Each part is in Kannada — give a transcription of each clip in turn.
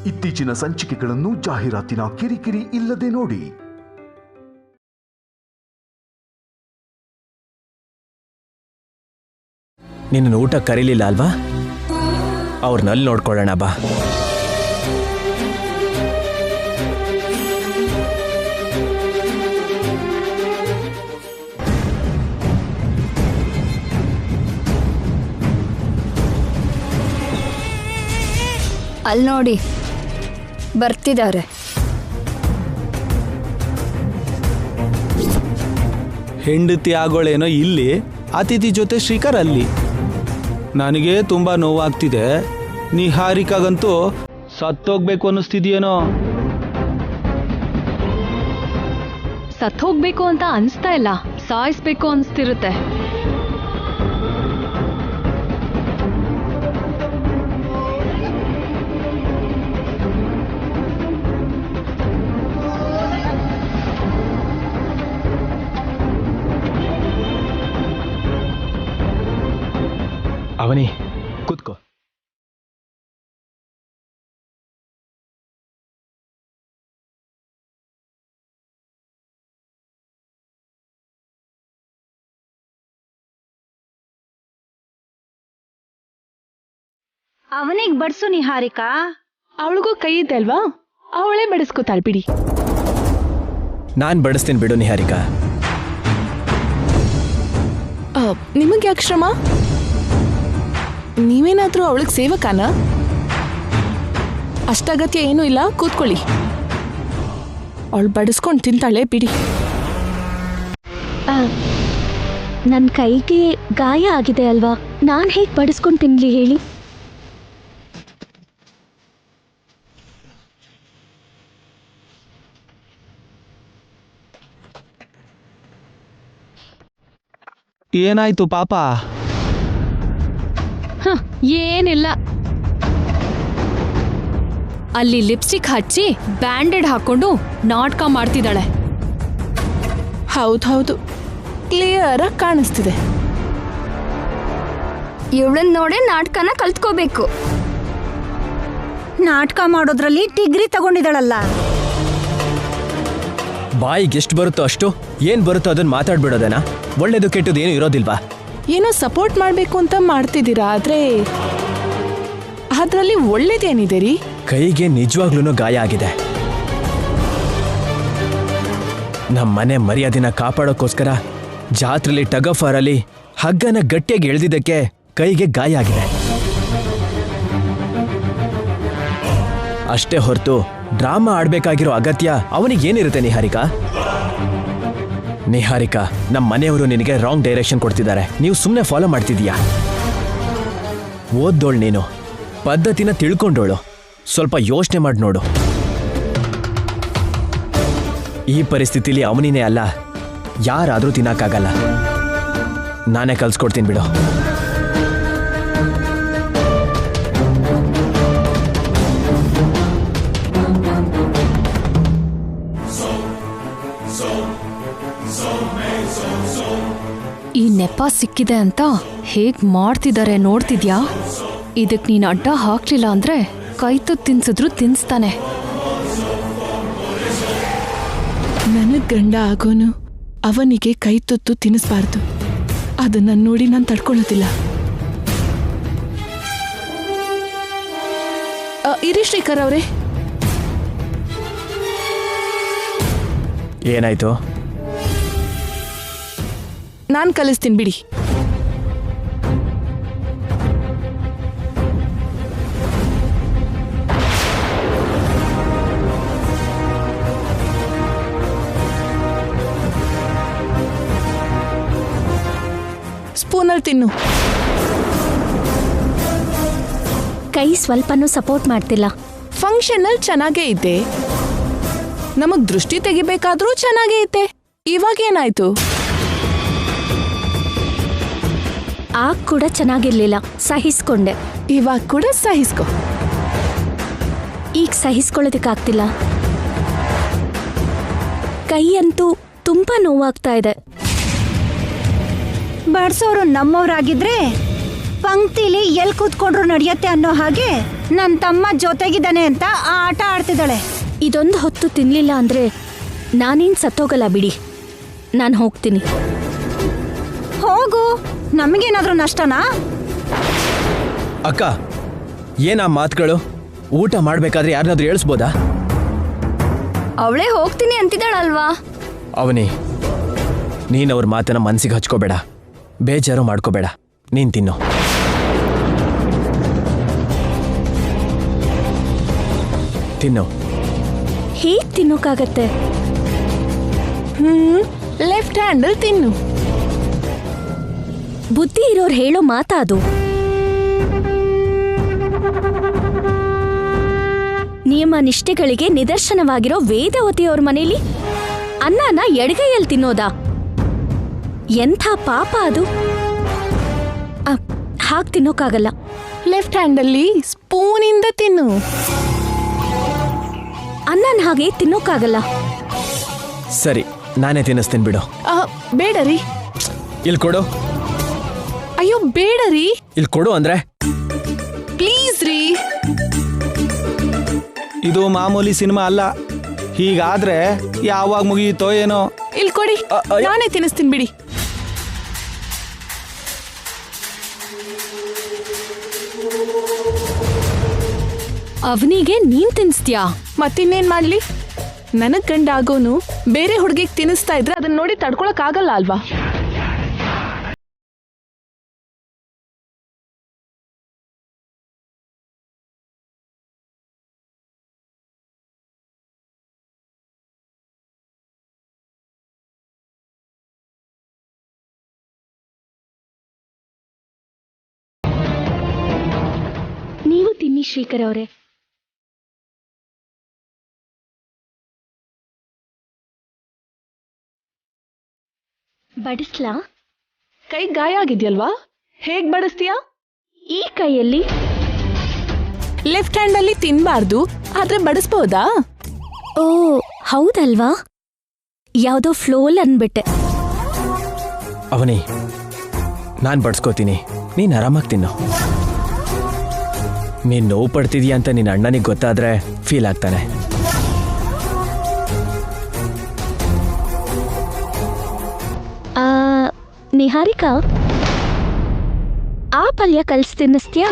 ಇತ್ತೀಚಿನ ಸಂಚಿಕೆಗಳನ್ನು ಜಾಹೀರಾತಿನ ಕಿರಿಕಿರಿ ಇಲ್ಲದೆ ನೋಡಿ. ನಿನ್ನ ಊಟ ಕರೀಲಿಲ್ಲ ಅಲ್ವಾ? ಅವ್ರನ್ನಲ್ಲಿ ನೋಡ್ಕೊಳ್ಳೋಣ ಬಾ. ಅಲ್ಲಿ ನೋಡಿ ಬರ್ತಿದ್ದಾರೆ. ಹೆಂಡತಿ ಆಗೋಳೇನೋ ಇಲ್ಲಿ, ಅತಿಥಿ ಜೊತೆ ಶ್ರೀಕರ್ ಅಲ್ಲಿ. ನನಗೆ ತುಂಬಾ ನೋವಾಗ್ತಿದೆ. ನಿಹಾರಿಕಾಗಂತೂ ಸತ್ತೋಗ್ಬೇಕು ಅನ್ನಿಸ್ತಿದ್ಯೇನೋ. ಸತ್ತೋಗ್ಬೇಕು ಅಂತ ಅನ್ಸ್ತಾ ಇಲ್ಲ, ಸಾಯಿಸ್ಬೇಕು ಅನ್ಸ್ತಿರುತ್ತೆ. ಅವನಿ ಕೂತ್ಕೋ. ಅವನಿಗೆ ಬಡ್ಸು ನಿಹಾರಿಕಾ. ಅವಳಿಗೂ ಕೈ ಇದೆ ಅಲ್ವಾ, ಅವಳೇ ಬಡಿಸ್ಕೋತಾಳ್ ಬಿಡಿ. ನಾನ್ ಬಡಿಸ್ತೀನಿ ಬಿಡು ನಿಹಾರಿಕಾ. ನಿಮಗೆ ಯಾಕೆ ಶ್ರಮ? ನೀವೇನಾದ್ರೂ ಅವಳಿಗೆ ಸೇವಕಾನ? ಅಷ್ಟಗತ್ಯ ಏನೂ ಇಲ್ಲ, ಕೂತ್ಕೊಳ್ಳಿ. ಅವಳು ಬಡಿಸ್ಕೊಂಡು ತಿಂತಾಳೆ ಬಿಡಿ. ನನ್ನ ಕೈಗೆ ಗಾಯ ಆಗಿದೆ ಅಲ್ವಾ, ನಾನು ಹೇಗೆ ಬಡಿಸ್ಕೊಂಡು ತಿನ್ಲಿ ಹೇಳಿ? ಏನಾಯ್ತು ಪಾಪ? ಏನಿಲ್ಲ, ಅಲ್ಲಿ ಲಿಪ್ಸ್ಟಿಕ್ ಹಚ್ಚಿ ಬ್ಯಾಂಡೆಡ್ ಹಾಕೊಂಡು ನಾಟಕ ಮಾಡ್ತಿದ್ದಾಳೆ. ಹೌದು, ಕ್ಲಿಯರ್ ಆಗಿ ಕಾಣಿಸ್ತಿದೆ. ಇವಳನ್ನ ನೋಡಿ ನಾಟಕನ ಕಲ್ತ್ಕೋಬೇಕು. ನಾಟಕ ಮಾಡೋದ್ರಲ್ಲಿ ಡಿಗ್ರಿ ತಗೊಂಡಿದ್ದಾಳಲ್ಲ. ಬಾಯಿಗೆ ಎಷ್ಟು ಬರುತ್ತೋ ಅಷ್ಟು, ಏನ್ ಬರುತ್ತೋ ಅದನ್ನ ಮಾತಾಡ್ಬಿಡೋದೇನಾ? ಒಳ್ಳೇದು ಕೆಟ್ಟದ್ದು ಏನು ಇರೋದಿಲ್ವಾ? ಏನೋ ಸಪೋರ್ಟ್ ಮಾಡಬೇಕು ಅಂತ ಮಾಡ್ತಿದ್ದೀರಾ, ಆದ್ರೆ ಅದರಲ್ಲಿ ಒಳ್ಳೇದೇನಿದೆ ರೀ? ಕೈಗೆ ನಿಜವಾಗ್ಲೂ ಗಾಯ ಆಗಿದೆ. ನಮ್ಮ ಮನೆ ಮರ್ಯಾದೆನ ಕಾಪಾಡೋಕ್ಕೋಸ್ಕರ ಜಾತ್ರೆಲಿ ಟಗ್ ಆಫ್ ವಾರಲ್ಲಿ ಹಗ್ಗನ ಗಟ್ಟಿಯಾಗಿ ಎಳೆದಿದ್ದಕ್ಕೆ ಕೈಗೆ ಗಾಯ ಆಗಿದೆ. ಅಷ್ಟೇ ಹೊರತು ಡ್ರಾಮಾ ಆಡ್ಬೇಕಾಗಿರೋ ಅಗತ್ಯ ಅವನಿಗೇನಿರುತ್ತೆ ನಿಹಾರಿಕಾ? ನಿಹಾರಿಕಾ, ನಮ್ಮ ಮನೆಯವರು ನಿನಗೆ ರಾಂಗ್ ಡೈರೆಕ್ಷನ್ ಕೊಡ್ತಿದ್ದಾರೆ, ನೀವು ಸುಮ್ಮನೆ ಫಾಲೋ ಮಾಡ್ತಿದೀಯಾ? ಓದ್ದೋಳು ನೀನು, ಪದ್ಧತಿನ ತಿಳ್ಕೊಂಡೋಳು, ಸ್ವಲ್ಪ ಯೋಚನೆ ಮಾಡಿ ನೋಡು. ಈ ಪರಿಸ್ಥಿತಿಲಿ ಅವನಿನೇ ಅಲ್ಲ, ಯಾರಾದರೂ ತಿನ್ನಕ್ಕಾಗಲ್ಲ. ನಾನೇ ಕಲ್ಸ್ಕೊಡ್ತೀನಿ ಬಿಡು. ಈ ನೆಪ ಸಿಕ್ಕಿದೆ ಅಂತ ಹೇಗ್ ಮಾಡ್ತಿದ್ದಾರೆ ನೋಡ್ತಿದ್ಯಾ? ಇದಕ್ ನೀನ್ ಅಡ್ಡ ಹಾಕ್ಲಿಲ್ಲ ಅಂದ್ರೆ ಕೈ ತುತ್ತು ತಿನ್ಸಿದ್ರು ತಿನ್ಸ್ತಾನೆ. ನನಗ್ ಗಂಡ ಆಗೋನು ಅವನಿಗೆ ಕೈ ತುತ್ತು ತಿನ್ನಿಸ್ಬಾರ್ದು. ಅದನ್ನ ನೋಡಿ ನಾನು ತಡ್ಕೊಳ್ಳೋದಿಲ್ಲ. ಇರಿ ಶ್ರೀಕರ್ ಅವರೇ. ಏನಾಯ್ತು? ನಾನು ಕಲಿಸ್ತೀನಿ ಬಿಡಿ. ಸ್ಪೂನಲ್ಲಿ ತಿನ್ನು. ಕೈ ಸ್ವಲ್ಪನೂ ಸಪೋರ್ಟ್ ಮಾಡ್ತಿಲ್ಲ. ಫಂಕ್ಷನಲ್ಲಿ ಚೆನ್ನಾಗೇ ಇದ್ದೆ, ನಮಗ್ ದೃಷ್ಟಿ ತೆಗಿಬೇಕಾದ್ರೂ ಚೆನ್ನಾಗೇ ಇದ್ದೆ. ಇವಾಗೇನಾಯ್ತು? ಆಗ ಕೂಡ ಚೆನ್ನಾಗಿರ್ಲಿಲ್ಲ, ಸಹಿಸ್ಕೊಂಡೆ. ಇವಾಗ ಕೂಡ ಸಹಿಸ್ಕೊ. ಈಗ ಸಹಿಸ್ಕೊಳ್ಳೋದಕ್ಕಾಗ್ತಿಲ್ಲ. ಕೈ ಅಂತೂ ತುಂಬಾ ನೋವಾಗ್ತಾ ಇದೆ. ಬಡ್ಸೋರು ನಮ್ಮವ್ರಾಗಿದ್ರೆ ಪಂಕ್ತಿಲಿ ಎಲ್ ಕೂತ್ಕೊಂಡ್ರು ನಡೆಯತ್ತೆ ಅನ್ನೋ ಹಾಗೆ ನನ್ನ ತಮ್ಮ ಜೊತೆಗಿದ್ದಾನೆ ಅಂತ ಆಟ ಆಡ್ತಿದ್ದಾಳೆ. ಇದೊಂದು ಹೊತ್ತು ತಿನ್ಲಿಲ್ಲ ಅಂದ್ರೆ ನಾನೇನ್ ಸತ್ತೋಗಲ್ಲ ಬಿಡಿ. ನಾನು ಹೋಗ್ತೀನಿ. ಹೋಗು, ನಮಗೇನಾದ್ರೂ ನಷ್ಟನಾ? ಅಕ್ಕ ಏನಾ ಮಾತುಗಳು? ಊಟ ಮಾಡ್ಬೇಕಾದ್ರೆ ಯಾರನ್ನಾದ್ರೂ ಹೇಳಿಸ್ಬೋದಾ? ಅವಳೇ ಹೋಗ್ತೀನಿ ಅಂತಿದ್ದಾಳಲ್ವಾ? ಅವನಿ, ನೀನ್ ಅವ್ರ ಮಾತನ್ನ ಮನ್ಸಿಗೆ ಹಚ್ಕೋಬೇಡ, ಬೇಜಾರು ಮಾಡ್ಕೋಬೇಡ, ನೀನ್ ತಿನ್ನು. ತಿನ್ನು. ಹೇಗ್ ತಿನ್ನೋಕ್ಕಾಗತ್ತೆ? ಲೆಫ್ಟ್ ಹ್ಯಾಂಡಲ್ ತಿನ್ನು. ಬುದ್ಧಿ ಇರೋರು ಹೇಳೋ ಮಾತಾ ಅದು. ನಿಯಮ ನಿಷ್ಠೆಗಳಿಗೆ ನಿದರ್ಶನವಾಗಿರೋ ವೇದವತಿಯವ್ರ ಮನೇಲಿ ಅನ್ನನ ಎಡಗೈಯಲ್ಲಿ ತಿನ್ನೋದಾ? ಎಂಥ ಪಾಪ ಅದು. ಹಾಗೆ ತಿನ್ನೋಕ್ಕಾಗಲ್ಲ. ಲೆಫ್ಟ್ ಹ್ಯಾಂಡಲ್ಲಿ ಸ್ಪೂನಿಂದ ತಿನ್ನು. ಅನ್ನನ ಹಾಗೆ ತಿನ್ನೋಕ್ಕಾಗಲ್ಲ. ಸರಿ, ನಾನೇ ತಿನ್ನಿಸ್ತೀನಿ ಬಿಡು. ಬೇಡ ರೀ. ಇಲ್ಲಿ ಕೊಡು. ಅಯ್ಯೋ ಬೇಡ ರೀ. ಇಲ್ಲಿ ಕೊಡು ಅಂದ್ರೆ. ಪ್ಲೀಸ್ ರೀ. ಇದು ಮಾಮೂಲಿ ಸಿನಿಮಾ ಅಲ್ಲ. ಹೀಗಾದ್ರೆ ಯಾವಾಗ ಮುಗಿಯುತ್ತೋ ಏನೋ. ಇಲ್ಲಿ ಕೊಡಿ, ನಾನೇ ತಿನ್ನಿಸ್ತೀನಿ ಬಿಡಿ. ಅವನಿಗೆ ನೀನ್ ತಿನ್ಸ್ತ್ಯಾ? ಮತ್ತಿನ್ನೇನ್ ಮಾಡ್ಲಿ? ನನಗ್ ಗಂಡ ಆಗೋನು ಬೇರೆ ಹುಡುಗಿಗೆ ತಿನ್ನಿಸ್ತಾ ಇದ್ರೆ ಅದನ್ನ ನೋಡಿ ತಡ್ಕೊಳಕ್ ಆಗಲ್ಲ ಅಲ್ವಾ? ನೀವು ತಿನ್ನಿ ಶ್ರೀಕರ್ ಅವರೇ. ಬಡಿಸ್ಲಾ? ಕೈ ಗಾಯ ಆಗಿದ್ಯಲ್ವಾ? ಹೇಗ್ ಬಡಿಸ್ತೀಯಾ? ಈ ಕೈಯಲ್ಲಿ. ಲೆಫ್ಟ್ ಹ್ಯಾಂಡ್ ಅಲ್ಲಿ ತಿನ್ಬಾರ್ದು, ಆದ್ರೆ ಬಡಿಸ್ಬೋದಾ? ಓ ಹೌದಲ್ವಾ? ಯಾವ್ದೋ ಫ್ಲೋಲ್ ಅನ್ಬಿಟ್ಟೆ. ಅವನಿ, ನಾನ್ ಬಡ್ಸ್ಕೋತೀನಿ, ನೀನ್ ಆರಾಮಾಗಿ ತಿನ್ನು. ನೀನ್ ನೋವು ಪಡ್ತಿದೀಯ ಅಂತ ನಿನ್ನ ಅಣ್ಣನಿಗೆ ಗೊತ್ತಾದ್ರೆ ಫೀಲ್ ಆಗ್ತಾನೆ. ನಿಹಾರಿಕಾ, ಆ ಪಲ್ಯ ಕಲ್ಸಿ ತಿನ್ನಿಸ್ತೀಯಾ?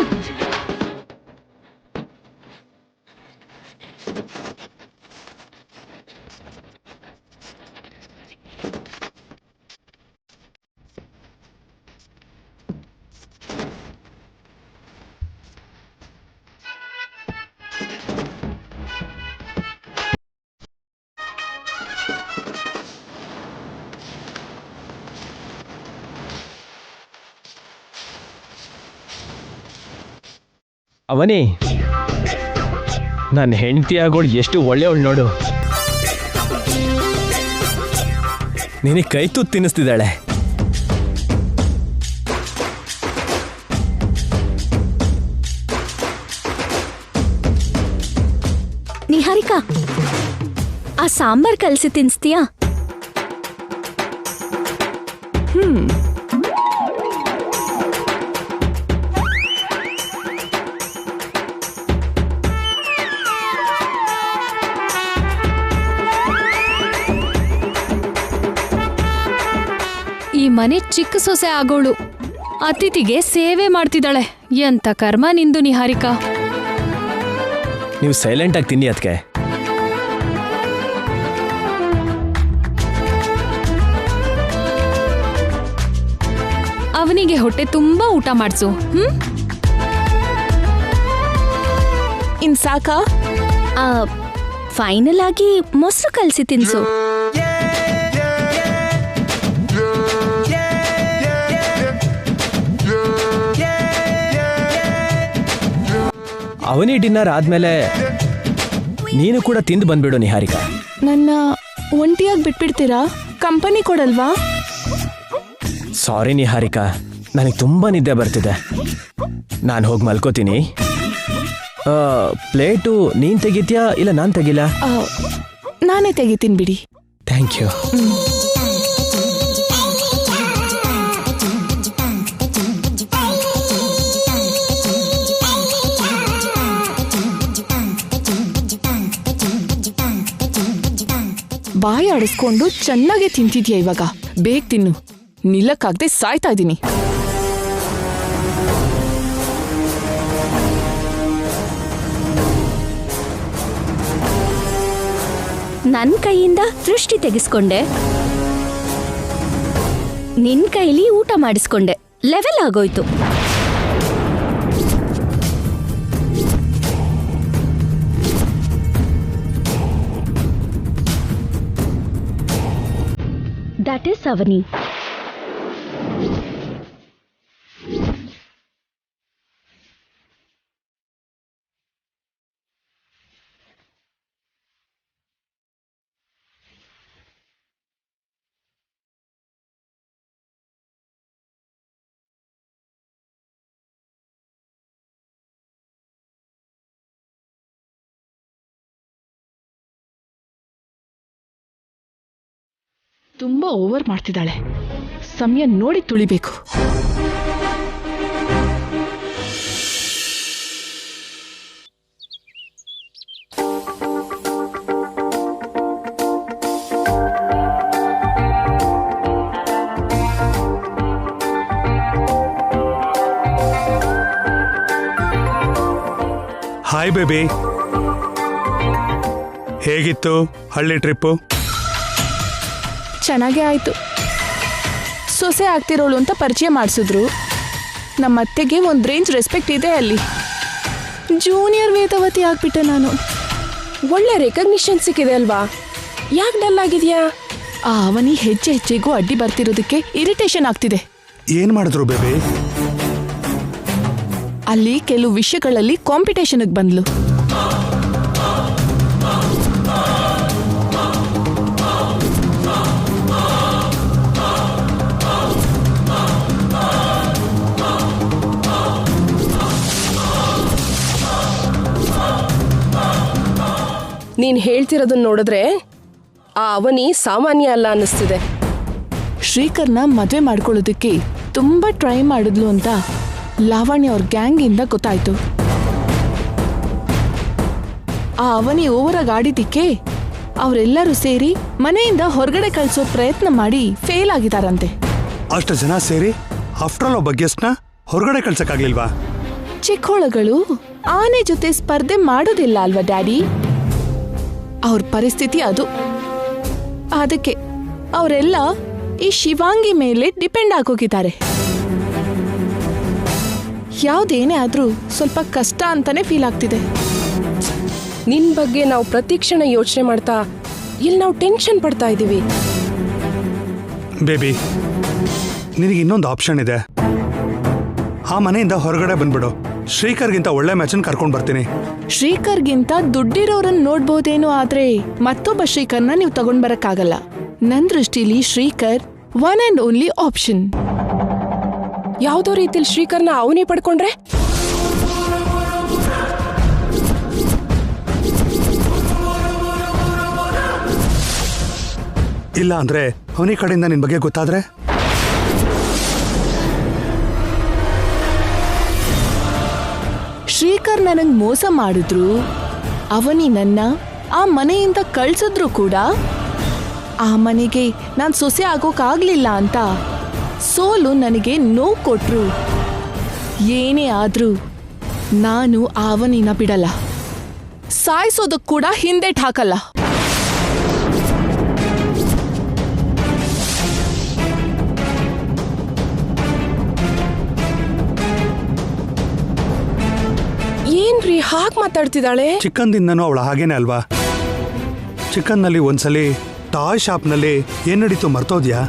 ಅವನಿ, ನನ್ನ ಹೆಂಡತಿ ಆಗೋಳು ಎಷ್ಟು ಒಳ್ಳೆಯವಳು ನೋಡು. ನಿನಗೆ ಕೈ ತುತ್ತು ತಿನ್ನಿಸ್ತಿದ್ದಾಳೆ. ನಿಹಾರಿಕಾ, ಆ ಸಾಂಬಾರ್ ಕಲ್ಸಿ ತಿನ್ನಿಸ್ತೀಯಾ? ಈ ಮನೆ ಚಿಕ್ಕ ಸೊಸೆ ಆಗೋಳು ಅತಿಥಿಗೆ ಸೇವೆ ಮಾಡ್ತಿದ್ದಾಳೆ. ಎಂತ ಕರ್ಮ ನಿಂದು ನಿಹಾರಿಕಾ. ನೀವು ಸೈಲೆಂಟ್ ಆಗಿ ತಿನ್ನಿ ಅದಕ್ಕೆ. ಅವನಿಗೆ ಹೊಟ್ಟೆ ತುಂಬಾ ಊಟ ಮಾಡ್ಸು. ಇನ್ ಸಾಕಾ? ಫೈನಲ್ ಆಗಿ ಮೊಸರು ಕಲ್ಸಿ ತಿನ್ಸು. ಅವನಿ ಡಿನ್ನರ್ ಆದ್ಮೇಲೆ ನೀನು ಕೂಡ ತಿಂದು ಬಂದ್ಬಿಡು ನಿಹಾರಿಕಾ. ನನ್ನ ಒಂಟಿಯಾಗಿ ಬಿಟ್ಬಿಡ್ತೀರಾ? ಕಂಪನಿ ಕೊಡಲ್ವಾ? ಸಾರಿ ನಿಹಾರಿಕಾ, ನನಗೆ ತುಂಬಾ ನಿದ್ದೆ ಬರ್ತಿದೆ. ನಾನು ಹೋಗಿ ಮಲ್ಕೋತೀನಿ. ಪ್ಲೇಟು ನೀನ್ ತೆಗಿತೀಯಾ ಇಲ್ಲ ನಾನು ತೆಗಿಲಾ? ನಾನೇ ತೆಗಿತೀನಿ ಬಿಡಿ. Thank you. ಬಾಯಿ ಆಡಿಸ್ಕೊಂಡು ಚೆನ್ನಾಗೆ ತಿಂತಿದ್ಯಾ ಇವಾಗ. ಬೇಗ ತಿನ್ನು, ನಿಲ್ಲಕ್ಕಾಗ್ದೆ ಸಾಯ್ತಾ ಇದ್ದೀನಿ. ನನ್ನ ಕೈಯಿಂದ ದೃಷ್ಟಿ ತೆಗೆಸ್ಕೊಂಡೆ, ನಿನ್ ಕೈಲಿ ಊಟ ಮಾಡಿಸ್ಕೊಂಡೆ. ಲೆವೆಲ್ ಆಗೋಯ್ತು. ದಟ್ ಇಸ್ ಅವನಿ. ತುಂಬಾ ಓವರ್ ಮಾಡ್ತಿದ್ದಾಳೆ. ಸಮಯ ನೋಡಿ ತುಳಿಬೇಕು. ಹಾಯ್ ಬೇಬಿ, ಹೇಗಿತ್ತು ಹಳ್ಳಿ ಟ್ರಿಪ್ಪು? ಚೆನ್ನಾಗೇ ಆಯ್ತು. ಸೊಸೆ ಆಗ್ತಿರೋಳು ಅಂತ ಪರಿಚಯ ಮಾಡಿಸಿದ್ರು. ನಮ್ಮ ಅತ್ತೆಗೆ ಒಂದು ರೇಂಜ್ ರೆಸ್ಪೆಕ್ಟ್ ಇದೆ ಅಲ್ಲಿ. ಜೂನಿಯರ್ ವೇದವತಿ ಆಗ್ಬಿಟ್ಟೆ ನಾನು. ಒಳ್ಳೆ ರೆಕಗ್ನಿಷನ್ ಸಿಕ್ಕಿದೆ ಅಲ್ವಾ? ಯಾಕೆ ಡಲ್ ಆಗಿದ್ಯಾ? ಆ ಅವನಿ ಹೆಜ್ಜೆ ಹೆಜ್ಜೆಗೂ ಅಡ್ಡಿ ಬರ್ತಿರೋದಕ್ಕೆ ಇರಿಟೇಷನ್ ಆಗ್ತಿದೆ. ಏನ್ ಮಾಡಿದ್ರು ಬೇಬಿ? ಅಲ್ಲಿ ಕೆಲವು ವಿಷಯಗಳಲ್ಲಿ ಕಾಂಪಿಟೇಷನ್ಗೆ ಬಂದ್ಲು. ನೀನ್ ಹೇಳ್ತಿರೋದನ್ನ ನೋಡಿದ್ರೆ ಆ ಅವನಿ ಸಾಮಾನ್ಯ ಅಲ್ಲ ಅನ್ನಿಸ್ತಿದೆ. ಶ್ರೀಕರ್ನ ಮದುವೆ ಮಾಡ್ಕೊಳ್ಳೋದಕ್ಕೆ ತುಂಬಾ ಟ್ರೈ ಮಾಡಿದ್ಲು ಅಂತ ಲಾವಣ್ಯ ಅವ್ರ ಗ್ಯಾಂಗಿಂದ ಗೊತ್ತಾಯ್ತು. ಆ ಅವನಿ ಓವರಾಗಿ ಆಡಿದ್ದಕ್ಕೆ ಅವರೆಲ್ಲರೂ ಸೇರಿ ಮನೆಯಿಂದ ಹೊರಗಡೆ ಕಳಿಸೋ ಪ್ರಯತ್ನ ಮಾಡಿ ಫೇಲ್ ಆಗಿದಾರಂತೆ. ಅಷ್ಟು ಜನ ಸೇರಿ ಆಫ್ಟರ್ ಆಲ್ ಒಬ್ಬ ಗೆಸ್ಟ್ನ ಹೊರಗಡೆ ಕಳ್ಸಕ್ಕಾಗ್ಲಿಲ್ವಾ? ಚಿಕ್ಕೋಳಗಳು ಆನೆ ಜೊತೆ ಸ್ಪರ್ಧೆ ಮಾಡೋದಿಲ್ಲ ಅಲ್ವಾ ಡ್ಯಾಡಿ? ಅವ್ರ ಪರಿಸ್ಥಿತಿ ಅದು. ಅದಕ್ಕೆ ಅವರೆಲ್ಲ ಈ ಶಿವಾಂಗಿ ಮೇಲೆ ಡಿಪೆಂಡ್ ಆಗೋಗಿದ್ದಾರೆ. ಯಾವ್ದೇನೇ ಆದ್ರೂ ಸ್ವಲ್ಪ ಕಷ್ಟ ಅಂತಾನೆ ಫೀಲ್ ಆಗ್ತಿದೆ. ನಿನ್ ಬಗ್ಗೆ ನಾವು ಪ್ರತಿ ಕ್ಷಣ ಯೋಚನೆ ಮಾಡ್ತಾ ಇಲ್ಲಿ ನಾವು ಟೆನ್ಷನ್ ಪಡ್ತಾ ಇದ್ದೀವಿ. ಬೇಬಿ, ನಿನಗೆ ಇನ್ನೊಂದು ಆಪ್ಷನ್ ಇದೆ. ಆ ಮನೆಯಿಂದ ಹೊರಗಡೆ ಬಂದ್ಬಿಡು. ಶ್ರೀಕರ್ಗಿಂತ ಒಳ್ಳೆ ಮ್ಯಾಚನ್ ಕರ್ಕೊಂಡು ಬರ್ತೀನಿ. ಶ್ರೀಕರ್ಗಿಂತ ದುಡ್ಡಿರೋರನ್ನ ನೋಡ್ಬೋದೇನೋ, ಆದ್ರೆ ಮತ್ತೊಬ್ಬ ಶ್ರೀಕರ್ನ ನೀವು ತಗೊಂಡ್ ಬರಕ್ಕಾಗಲ್ಲ. ನನ್ ದೃಷ್ಟಿಲಿ Shrikar one and only option. ಯಾವ್ದೋ ರೀತಿಲಿ ಶ್ರೀಕರ್ನ ಅವನೇ ಪಡ್ಕೊಂಡ್ರೆ? ಇಲ್ಲ ಅಂದ್ರೆ ಅವನಿ ಕಡೆಯಿಂದ ನಿನ್ ಬಗ್ಗೆ ಗೊತ್ತಾದ್ರೆ? ಶ್ರೀಕರ್ ನನಗ್ ಮೋಸ ಮಾಡಿದ್ರು, ಅವನಿ ನನ್ನ ಆ ಮನೆಯಿಂದ ಕಳ್ಸಿದ್ರು ಕೂಡ ಆ ಮನೆಗೆ ನಾನ್ ಸೊಸೆ ಆಗೋಕಾಗ್ಲಿಲ್ಲ ಅಂತ ಸೋಲು ನನಗೆ ನೋವು ಕೊಟ್ರು. ಏನೇ ಆದ್ರೂ ನಾನು ಆ ಅವನಿನ ಬಿಡಲ್ಲ. ಸಾಯಿಸೋದಕ್ ಕೂಡ ಹಿಂದೆಟ್ ಹಾಕಲ್ಲ. ಏನ್ರಿ ಹಾಗೆ ಮಾತಾಡ್ತಿದ್ದಾಳೆ? ಚಿಕ್ಕಂದಿಂದನೂ ಅವಳ ಹಾಗೇನೆ ಅಲ್ವಾ? ಚಿಕ್ಕನ್ನಲ್ಲಿ ಒಂದ್ಸಲಿ ಟಾಯ್ ಶಾಪ್ನಲ್ಲಿ ಏನ್ ನಡೀತು ಮರ್ತೋದ್ಯಾ?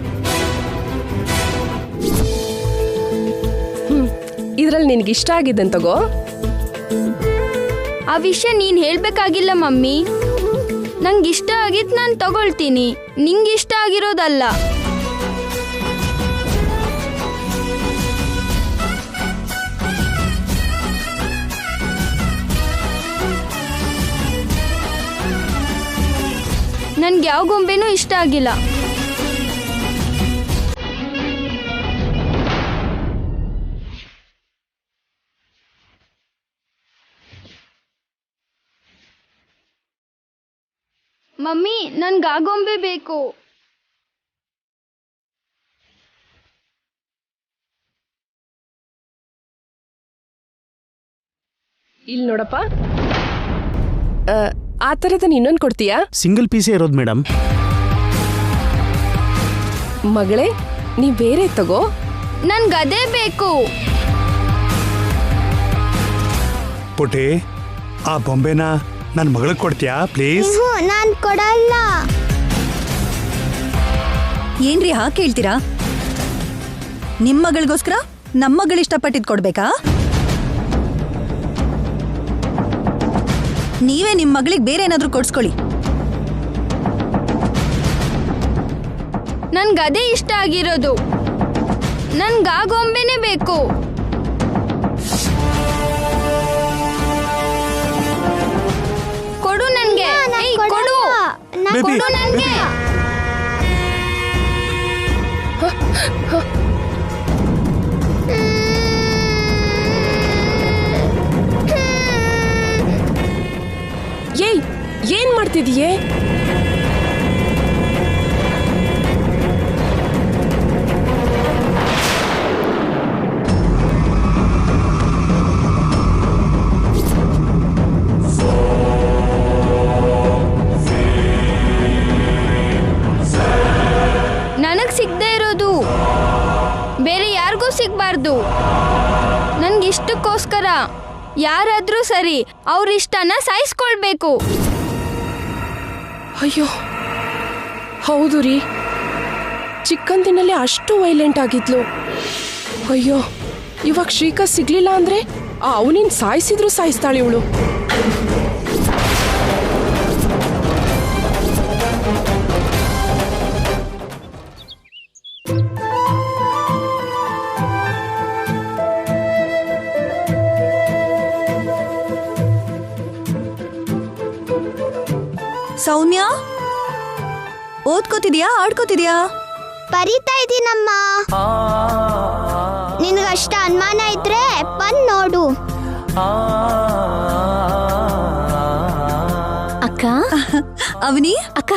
ಇದ್ರಲ್ಲಿ ನಿನ್ಗಿಷ್ಟ ಆಗಿದ್ದಂತ ತಗೋ. ಆ ವಿಷಯ ನೀನ್ ಹೇಳ್ಬೇಕಾಗಿಲ್ಲ ಮಮ್ಮಿ. ನಂಗಿಷ್ಟ ಆಗಿದ್ ನಾನು ತಗೊಳ್ತೀನಿ, ನಿಂಗಿಷ್ಟ ಆಗಿರೋದಲ್ಲ. ನನ್ಗೆ ಯಾವ ಗೊಂಬೆನೂ ಇಷ್ಟ ಆಗಿಲ್ಲ. ಮಮ್ಮಿ ನನ್ಗೆ ಆ ಗೊಂಬೆ ಬೇಕು. ಇಲ್ಲಿ ನೋಡಪ್ಪ, ಆ ಥರದ ಇನ್ನೊಂದು ಕೊಡ್ತೀಯಾ? ಸಿಂಗಲ್ ಪೀಸೇ ಇರೋದು ಮೇಡಮ್. ಮಗಳೇ, ನೀ ಬೇರೆ ತಗೋ. ನನ್ಗೆ ಅದೇ ಬೇಕು. ಪುಟಿ, ಆ ಬೊಂಬೆನ ನನ್ನ ಮಗಳಿಗೆ ಕೊಡ್ತೀಯಾ ಪ್ಲೀಸ್? ನಾನ್ ಕೊಡಲ್ಲ. ಏನ್ರಿ ಹಾಗೆ ಕೇಳ್ತೀರಾ? ನಿಮ್ಮ ಮಗಳಿಗೋಸ್ಕರ ನಮ್ಮ ಮಗಳು ಇಷ್ಟಪಟ್ಟಿದ್ ಕೊಡ್ಬೇಕಾ? ನೀವೇ ನಿಮ್ಮ ಮಗಳಿಗೆ ಬೇರೆ ಏನಾದ್ರೂ ಕೊಡ್ಸ್ಕೊಳ್ಳಿ. ನನ್ಗೆ ಅದೇ ಇಷ್ಟ ಆಗಿರೋದು. ನನ್ಗೆ ಆ ಗೊಂಬೆನೇ ಬೇಕು. ಕೊಡು ನನ್ಗೆ. ಕೊಡು ಕೊಡು ನನ್ಗೆ. ಏಯ್, ಏನ್ ಮಾಡ್ತಿದೀಯೇ? ನನಗ್ ಸಿಗದೆ ಇರೋದು ಬೇರೆ ಯಾರಿಗೂ ಸಿಗ್ಬಾರ್ದು. ನನ್ಗಿಷ್ಟಕ್ಕೋಸ್ಕರ ಯಾರಾದ್ರೂ ಸರಿ ಅವ್ರ ಇಷ್ಟನ ಸಾಯಿಸ್ಕೊಳ್ಬೇಕು. ಅಯ್ಯೋ ಹೌದು ರೀ, ಚಿಕ್ಕಂದಿನಲ್ಲಿ ಅಷ್ಟು ವೈಲೆಂಟ್ ಆಗಿದ್ಲು. ಅಯ್ಯೋ, ಇವಾಗ ಶ್ರೀಕರ್ ಸಿಗ್ಲಿಲ್ಲ ಅಂದ್ರೆ ಅವನಿನ್ ಸಾಯಿಸಿದ್ರು ಸಾಯಿಸ್ತಾಳೆ ಇವಳು. ಸೌಮ್ಯ, ಓದ್ಕೋತಿದ್ಯಾ ಆಡ್ಕೋತಿದ್ಯಾ? ಬರೀತಾ ಇದ್ದೀನಮ್ಮ. ನಿನಗಷ್ಟ ಅನುಮಾನ ಇದ್ರೆ ಬಂದ್ ನೋಡು. ಅಕ್ಕ, ಅವನಿ, ಅಕ್ಕ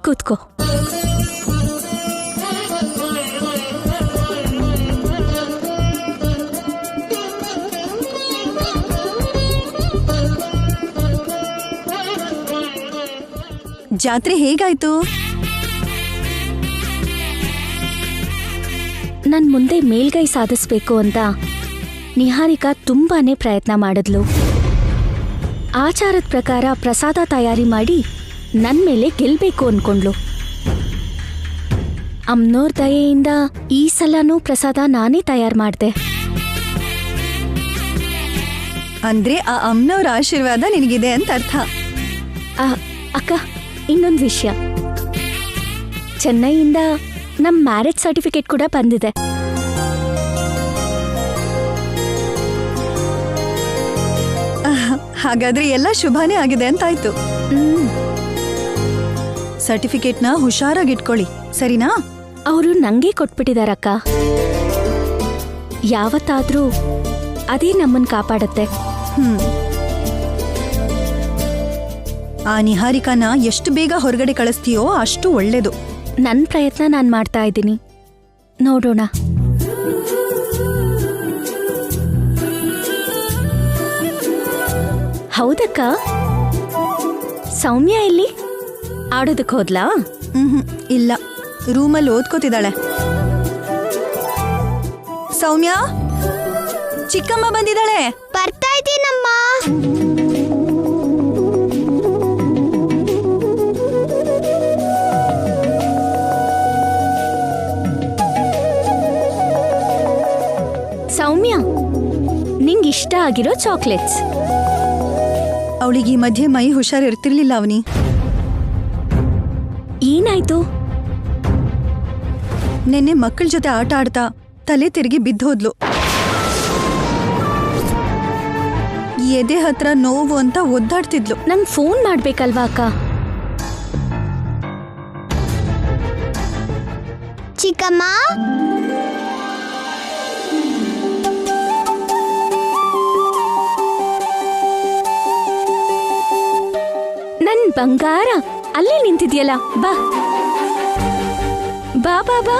ಕೂತ್ಕೋ. ಜಾತ್ರೆ ಹೇಗಾಯ್ತು? ನನ್ ಮುಂದೆ ಮೇಲ್ಗೈ ಸಾಧಿಸ್ಬೇಕು ಅಂತ ನಿಹಾರಿಕಾ ತುಂಬಾನೇ ಪ್ರಯತ್ನ ಮಾಡಿದ್ಲು. ಆಚಾರದ ಪ್ರಕಾರ ಪ್ರಸಾದ ತಯಾರಿ ಮಾಡಿ ನನ್ ಮೇಲೆ ಗೆಲ್ಬೇಕು ಅನ್ಕೊಂಡ್ಲು. ಅಮ್ನೋರ್ ದಯೆಯಿಂದ ಈ ಸಲನೂ ಪ್ರಸಾದ ನಾನೇ ತಯಾರು ಮಾಡ್ದೆ. ಅಂದ್ರೆ ಆ ಅಮ್ಮನವ್ರ ಆಶೀರ್ವಾದ ನಿನಗಿದೆ ಅಂತ ಅರ್ಥ. ಅಕ್ಕ, ಇನ್ನೊಂದು ವಿಷಯ, ಚೆನ್ನೈಯಿಂದ ನಮ್ ಮ್ಯಾರೇಜ್ ಸರ್ಟಿಫಿಕೇಟ್ ಕೂಡ ಬಂದಿದೆ. ಹಾಗಾದ್ರೆ ಎಲ್ಲ ಶುಭಾನೇ ಆಗಿದೆ ಅಂತಾಯ್ತು. ಸರ್ಟಿಫಿಕೇಟ್ನ ಹುಷಾರಾಗಿಟ್ಕೊಳ್ಳಿ, ಸರಿನಾ? ಅವರು ನಂಗೆ ಕೊಟ್ಬಿಟ್ಟಿದಾರಕ್ಕ. ಯಾವತ್ತಾದ್ರೂ ಅದೇ ನಮ್ಮನ್ ಕಾಪಾಡತ್ತೆ. ಆ ನಿಹಾರಿಕಾನ ಎಷ್ಟು ಬೇಗ ಹೊರಗಡೆ ಕಳಿಸ್ತೀಯೋ ಅಷ್ಟು ಒಳ್ಳೇದು. ನನ್ ಪ್ರಯತ್ನ ನಾನ್ ಮಾಡ್ತಾ ಇದ್ದೀನಿ, ನೋಡೋಣ. ಹೌದಕ್ಕ, ಸೌಮ್ಯ ಎಲ್ಲಿ? ಆಡೋದಕ್ಕೆ ಹೋದ್ಲಾ? ಇಲ್ಲ, ರೂಮಲ್ಲಿ ಓದ್ಕೋತಿದ್ದಾಳೆ. ಸೌಮ್ಯ, ಚಿಕ್ಕಮ್ಮ ಬಂದಿದ್ದಾಳೆ. ಬರ್ತಾ ಇದ್ದೀನಮ್ಮ. ಸೌಮ್ಯ, ನಿಂಗಿಷ್ಟ ಆಗಿರೋ ಚಾಕ್ಲೇಟ್ಸ್. ಅವಳಿಗೆ ಈ ಮಧ್ಯೆ ಮೈ ಹುಷಾರಿರ್ತಿರ್ಲಿಲ್ಲ ಅವನಿ. ಏನಾಯ್ತು? ನಿನ್ನೆ ಮಕ್ಕಳ ಜೊತೆ ಆಟ ಆಡ್ತಾ ತಲೆ ತಿರುಗಿ ಬಿದ್ದೋದ್ಲು. ಎದೆ ಹತ್ರ ನೋವು ಅಂತ ಒದ್ದಾಡ್ತಿದ್ಲು. ನಂಗ್ ಫೋನ್ ಮಾಡ್ಬೇಕಲ್ವಾ ಅಕ್ಕ? ಚಿಕ್ಕಮ್ಮ, ನನ್ ಬಂಗಾರ ಅಲ್ಲೇ ನಿಂತಿದ್ಯಲ್ಲ, ಬಾ ಬಾ ಬಾ ಬಾ.